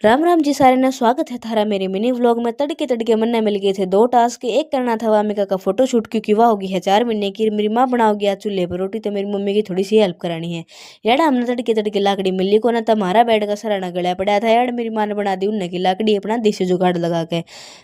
राम राम जी सारे ना, स्वागत है थारा मेरे मिनी व्लॉग में। तड़के तड़के मन मिल गए थे दो टास्क। एक करना था वामिका का फोटो शूट, क्योंकि वह होगी है 4 महीने की। मेरी माँ बनाओगी आज चूल्हे पर रोटी, तो मेरी मम्मी की थोड़ी सी हेल्प करानी है। यार हमने तड़के तड़के लाकड़ी मिली को ना, तब हमारा बेड का सराना गड़ा पड़ा था। यार मेरी माँ ने बना दी उन्ने की लाकड़ी अपना देसी जुगाड़ लगा के।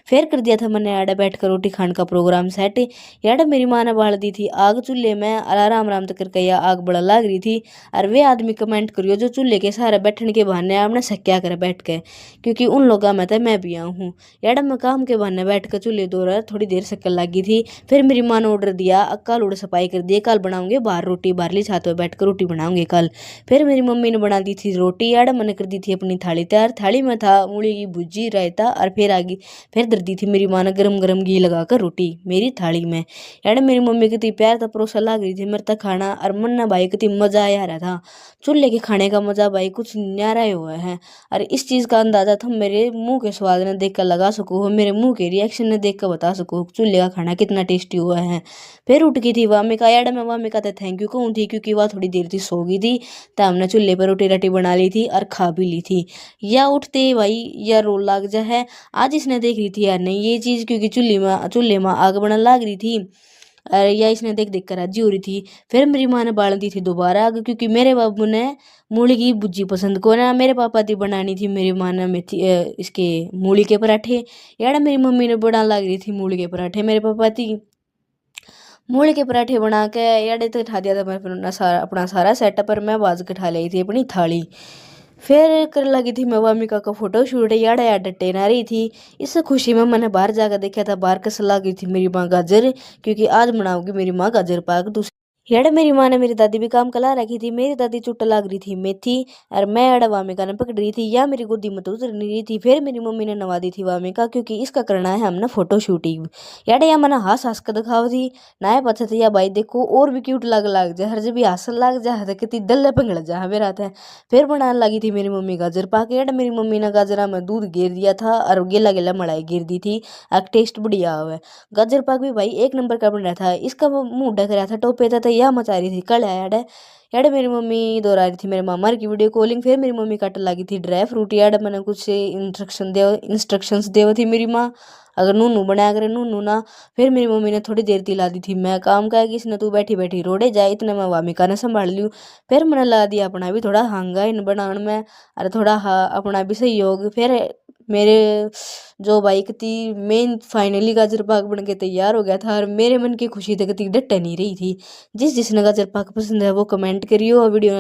फिर कर दिया था मैंने यार बैठ कर रोटी खाने का प्रोग्राम सेट। यार मेरी माँ ने बाल दी थी आग चूल्हे में, आराम आराम तक करके या आग बड़ा लाग रही थी। और वे आदमी कमेंट करियो जो चूल्हे के सहारे बैठने के बहाने आपने सक्या कर बैठ के, क्योंकि उन लोगों में तो मैं भी आऊँ हूँ। यार मैं काम के बहाने बैठ कर चूल्हे दो रहा थोड़ी देर शक्ल लगी थी। फिर मेरी माँ ने ऑर्डर दिया, कल उड़ सफाई कर दिए, कल बनाऊंगे बाहर रोटी, बाहरली छत पर बैठ कर रोटी बनाऊंगे कल। फिर मेरी मम्मी ने बना दी थी रोटी। यार मैंने कर दी थी अपनी थाली तैयार। थाली में था मूली की भुजी, रायता, और फिर आगे फिर दर दी थी मेरी माँ ने गरम गरम घी लगाकर रोटी मेरी थाली में। यार मेरी मम्मी कितनी प्यार था परोसा लग रही थी मेरे तक खाना, और मन्ना भाई कितनी मजा आया रहा था। चूल्हे के खाने का मजा भाई कुछ न्यारा ही हुआ है। और इस चीज़ का अंदाज़ा तुम मेरे मुंह के स्वाद ने देख कर लगा सको हो, मेरे मुंह के रिएक्शन ने देख कर बता सको हो चूल्हे का खाना कितना टेस्टी हुआ है। फिर उठ गई थी वामिका। यार मैं वामिका तो थैंक यू कहूँ थी, क्योंकि वह थोड़ी देर थी सो गई थी। तो हमने चूल्हे पर रोटी राटी बना ली थी और खा भी ली थी। या उठते भाई या रोल लाग जा है। आज इसने देख रही थी यार नहीं ये चीज़, क्योंकि चूल्हे में आग बनने लग रही थी। या इसने देख देख कर राजी हो रही थी। फिर मेरी माँ ने बाल दी थी दोबारा आग, क्योंकि मेरे बाबू ने मूली की भुजी पसंद को ना, मेरे पापा की बनानी थी मेरी माँ ने मेथी इसके मूली के पराठे। यार मेरी मम्मी ने बना लग रही थी मूली के पराठे, मेरे पापा थी मूली के पराठे बना के। यार तो उठा दिया था मैं अपना सारा सेटअप, पर मैं बाज के उठा ली थी अपनी थाली। फिर कर लगी थी मैं वामिका का फोटो शूट। यार यार डटे ना रही थी। इस खुशी में मैंने बाहर जाकर देखा था, बाहर कस लगी थी मेरी माँ गाजर, क्योंकि आज बनाऊंगी मेरी माँ गाजर पाक। यार मेरी माँ ने मेरी दादी भी काम कला रखी थी। मेरी दादी चुट लाग रही थी मेथी, और मैं अड़ा वामिका ने पकड़ रही थी, या मेरी गोदी में तो उतर नहीं रही थी। फिर मेरी मम्मी ने नवा दी थी वामिका, क्योंकि इसका करना है हमने फोटो शूटिंग। यार या मैंने हंस हंस कर दिखाव थी ना, पता था या भाई देखो और भी क्यूट लग जा, हर जब भी हंस लग जा है कितनी दल्ले पंगड़ जा हमें रात है। फिर बनाने लगी थी मेरी मम्मी गाजर पाक। यार मेरी मम्मी ने गाजरा में दूध गिर दिया था और गिला गिला मलाई गिर दी थी। एक टेस्ट बढ़िया हुआ। गाजर पाक भी भाई एक नंबर का बन रहा था। इसका वो मुंह ढक रहा था टोपे था, यह मचा रही थी कल याड। याड मेरी मम्मी दोहरा रही थी मेरे मामा की वीडियो कॉलिंग। फिर मेरी मम्मी काट लगी थी ड्राई फ्रूट। याड मैंने कुछ इंस्ट्रक्शंस दे थी मेरी माँ, अगर नूनू बनाया करे नूनू ना। फिर मेरी मम्मी ने थोड़ी देर तिला दी थी, मैं काम का कि इसने तू बैठी बैठी रोड़े जाए, इतने मैं वामिका ने संभाल लियो। फिर मैंने लगा दिया अपना भी थोड़ा हांगा इन बनाने में, और थोड़ा अपना भी सहयोग। फिर मेरे जो बाइक थी मेन फाइनली गाजर पाक बन के तैयार हो गया था, और मेरे मन की खुशी तक डट नहीं रही थी। जिसने गाजर पाक पसंद है वो कमेंट करियो और वीडियो